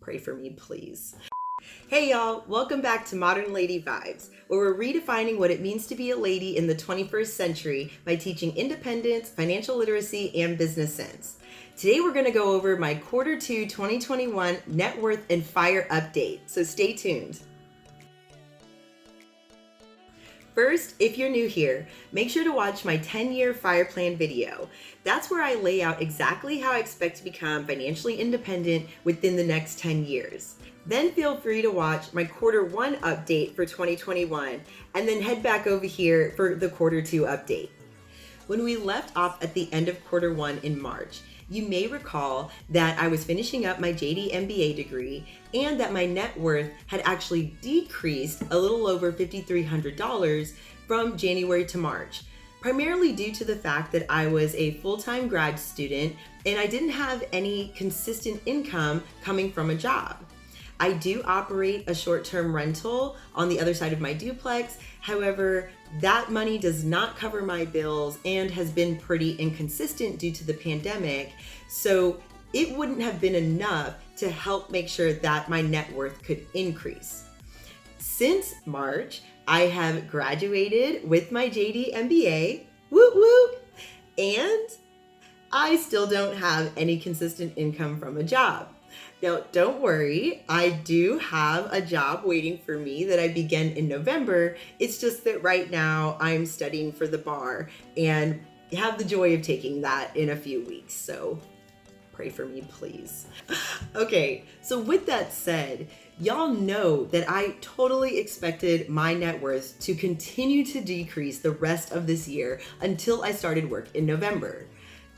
Pray for me, please. Hey y'all, welcome back to Modern Lady Vibes, where we're redefining what it means to be a lady in the 21st century by teaching independence, financial literacy, and business sense. Today we're going to go over my Q2 2021 net worth and FIRE update, so stay tuned. First, if you're new here, make sure to watch my 10-year FIRE plan video. That's where I lay out exactly how I expect to become financially independent within the next 10 years. Then feel free to watch my Q1 update for 2021, and then head back over here for the Q2 update. When we left off at the end of Q1 in March, you may recall that I was finishing up my JD MBA degree and that my net worth had actually decreased a little over $5,300 from January to March, primarily due to the fact that I was a full-time grad student and I didn't have any consistent income coming from a job. I do operate a short-term rental on the other side of my duplex. However, that money does not cover my bills and has been pretty inconsistent due to the pandemic. So it wouldn't have been enough to help make sure that my net worth could increase. Since March, I have graduated with my JD MBA, whoop whoop, and I still don't have any consistent income from a job. Now, don't worry, I do have a job waiting for me that I began in November. It's just that right now I'm studying for the bar and have the joy of taking that in a few weeks. So pray for me, please. Okay, so with that said, y'all know that I totally expected my net worth to continue to decrease the rest of this year until I started work in November.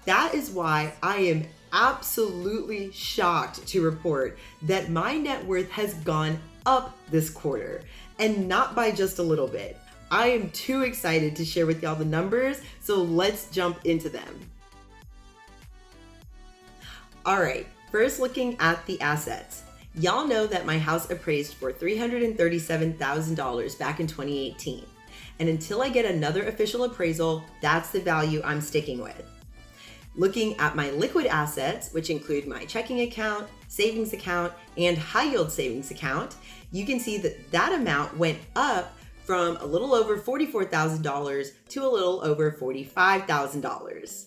That is why I am absolutely shocked to report that my net worth has gone up this quarter, and not by just a little bit. I am too excited to share with y'all the numbers, so let's jump into them. All right, first looking at the assets. Y'all know that my house appraised for $337,000 back in 2018. And until I get another official appraisal, that's the value I'm sticking with. Looking at my liquid assets, which include my checking account, savings account, and high yield savings account, you can see that that amount went up from a little over $44,000 to a little over $45,000.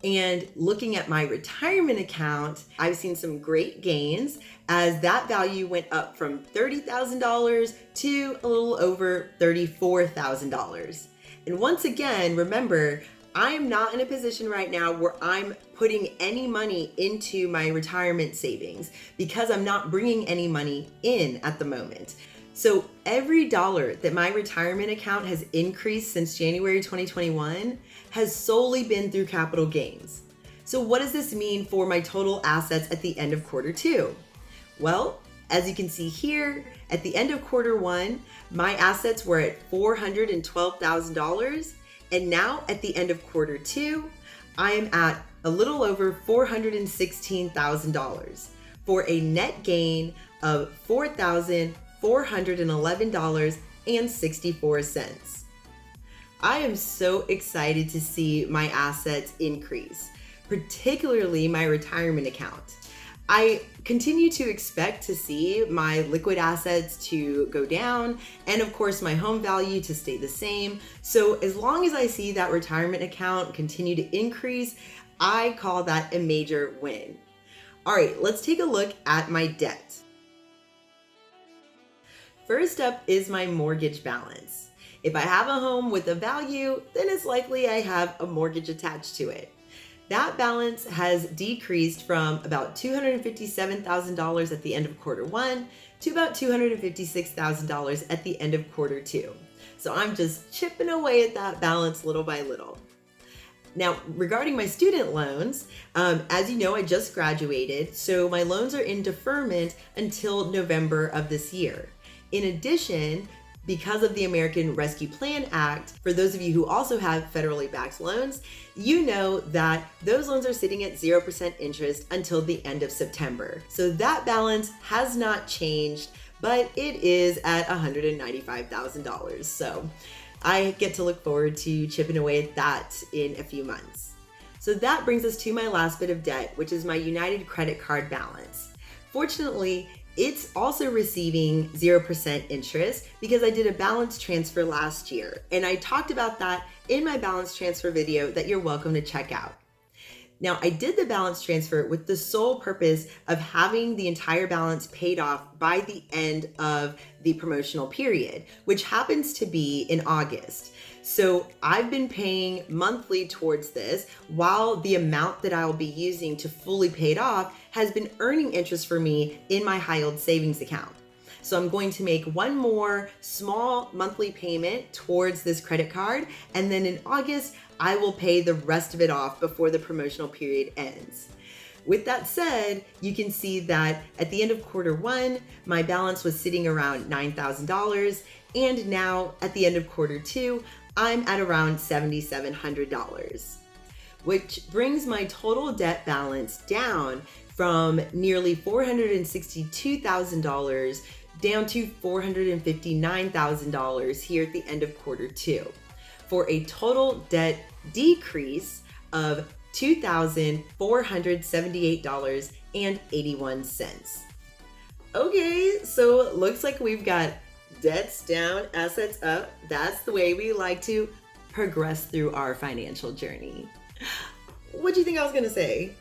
And looking at my retirement account, I've seen some great gains as that value went up from $30,000 to a little over $34,000. And once again, remember, I am not in a position right now where I'm putting any money into my retirement savings because I'm not bringing any money in at the moment. So every dollar that my retirement account has increased since January 2021 has solely been through capital gains. So what does this mean for my total assets at the end of Q2? Well, as you can see here, at the end of Q1, my assets were at $412,000. And now at the end of Q2, I am at a little over $416,000 for a net gain of $4,411.64. I am so excited to see my assets increase, particularly my retirement account. I continue to expect to see my liquid assets to go down and of course my home value to stay the same. So as long as I see that retirement account continue to increase, I call that a major win. All right, let's take a look at my debt. First up is my mortgage balance. If I have a home with a value, then it's likely I have a mortgage attached to it. That balance has decreased from about $257,000 at the end of Q1 to about $256,000 at the end of Q2. So I'm just chipping away at that balance little by little. Now, regarding my student loans, as you know, I just graduated, so my loans are in deferment until November of this year. In addition, because of the American Rescue Plan Act, for those of you who also have federally backed loans, you know that those loans are sitting at 0% interest until the end of September. So that balance has not changed, but it is at $195,000. So I get to look forward to chipping away at that in a few months. So that brings us to my last bit of debt, which is my United credit card balance. Fortunately, it's also receiving 0% interest because I did a balance transfer last year, and I talked about that in my balance transfer video that you're welcome to check out. Now, I did the balance transfer with the sole purpose of having the entire balance paid off by the end of the promotional period, which happens to be in August. So I've been paying monthly towards this while the amount that I'll be using to fully pay it off has been earning interest for me in my high yield savings account. So I'm going to make one more small monthly payment towards this credit card, and then in August, I will pay the rest of it off before the promotional period ends. With that said, you can see that at the end of Q1, my balance was sitting around $9,000, and now at the end of Q2, I'm at around $7,700, which brings my total debt balance down from nearly $462,000 down to $459,000 here at the end of Q2, for a total debt decrease of $2,478.81. Okay, so it looks like we've got debts down, assets up. That's the way we like to progress through our financial journey. What do you think I was gonna say?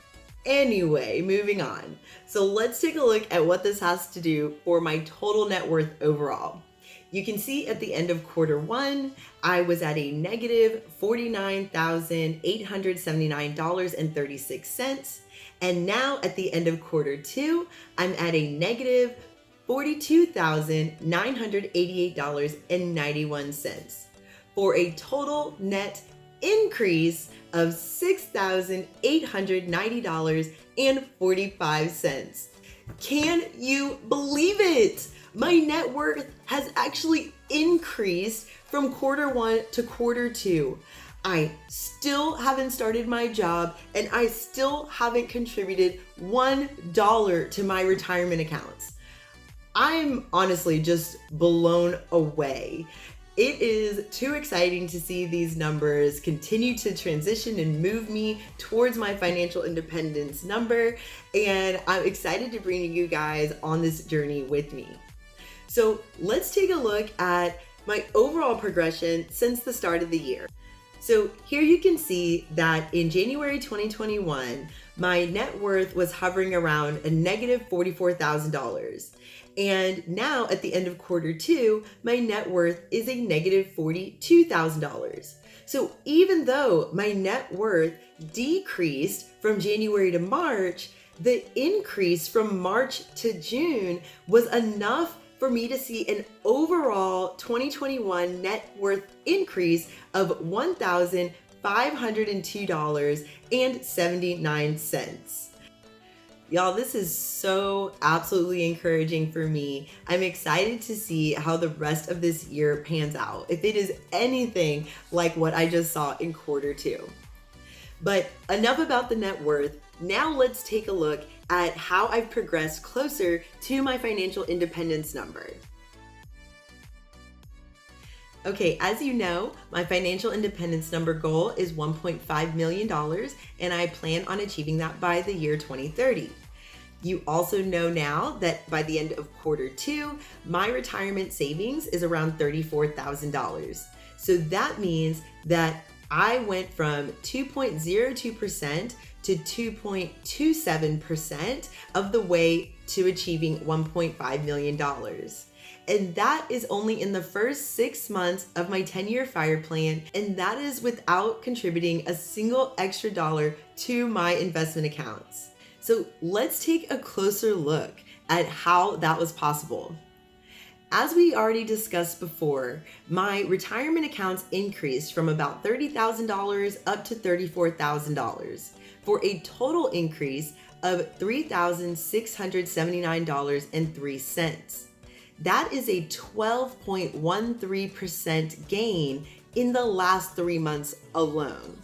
Anyway, moving on. So let's take a look at what this has to do for my total net worth overall. You can see at the end of Q1, I was at a negative $49,879.36. And now at the end of Q2, I'm at a negative $42,988.91 for a total net increase of $6,890.45. Can you believe it? My net worth has actually increased from Q1 to Q2. I still haven't started my job, and I still haven't contributed $1 to my retirement accounts. I'm honestly just blown away. It is too exciting to see these numbers continue to transition and move me towards my financial independence number, and I'm excited to bring you guys on this journey with me. So let's take a look at my overall progression since the start of the year. So here you can see that in January 2021, my net worth was hovering around a negative $44,000. And now at the end of Q2, my net worth is a negative $42,000. So even though my net worth decreased from January to March, the increase from March to June was enough for me to see an overall 2021 net worth increase of $1,502.79. Y'all, this is so absolutely encouraging for me. I'm excited to see how the rest of this year pans out, if it is anything like what I just saw in Q2. But enough about the net worth. Now let's take a look at how I've progressed closer to my financial independence number. Okay, as you know, my financial independence number goal is $1.5 million, and I plan on achieving that by the year 2030. You also know now that by the end of Q2, my retirement savings is around $34,000. So that means that I went from 2.02% to 2.27% of the way to achieving $1.5 million. And that is only in the first 6 months of my 10-year FIRE plan, and that is without contributing a single extra dollar to my investment accounts. So let's take a closer look at how that was possible. As we already discussed before, my retirement accounts increased from about $30,000 up to $34,000 for a total increase of $3,679.03. That is a 12.13% gain in the last 3 months alone.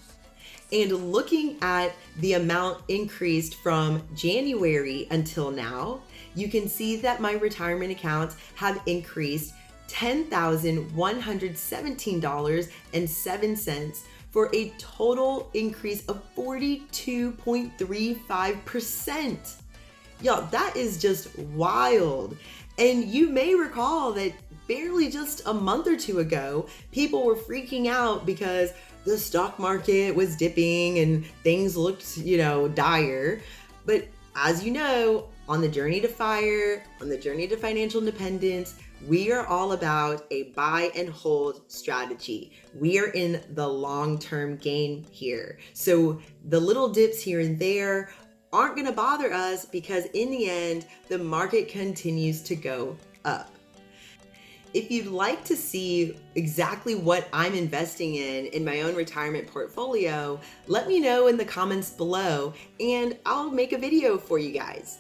And looking at the amount increased from January until now, you can see that my retirement accounts have increased $10,117.07 for a total increase of 42.35%. Y'all, that is just wild. And you may recall that barely just a month or two ago, people were freaking out because the stock market was dipping and things looked, dire. But as you know, on the journey to FIRE, on the journey to financial independence, we are all about a buy and hold strategy. We are in the long-term game here. So the little dips here and there aren't going to bother us because in the end, the market continues to go up. If you'd like to see exactly what I'm investing in my own retirement portfolio, let me know in the comments below and I'll make a video for you guys.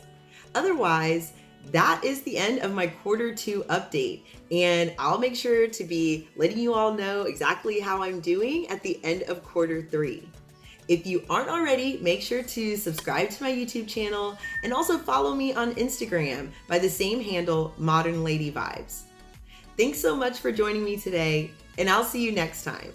Otherwise, that is the end of my Q2 update, and I'll make sure to be letting you all know exactly how I'm doing at the end of Q3. If you aren't already, make sure to subscribe to my YouTube channel and also follow me on Instagram by the same handle, Modern Lady Vibes. Thanks so much for joining me today, and I'll see you next time.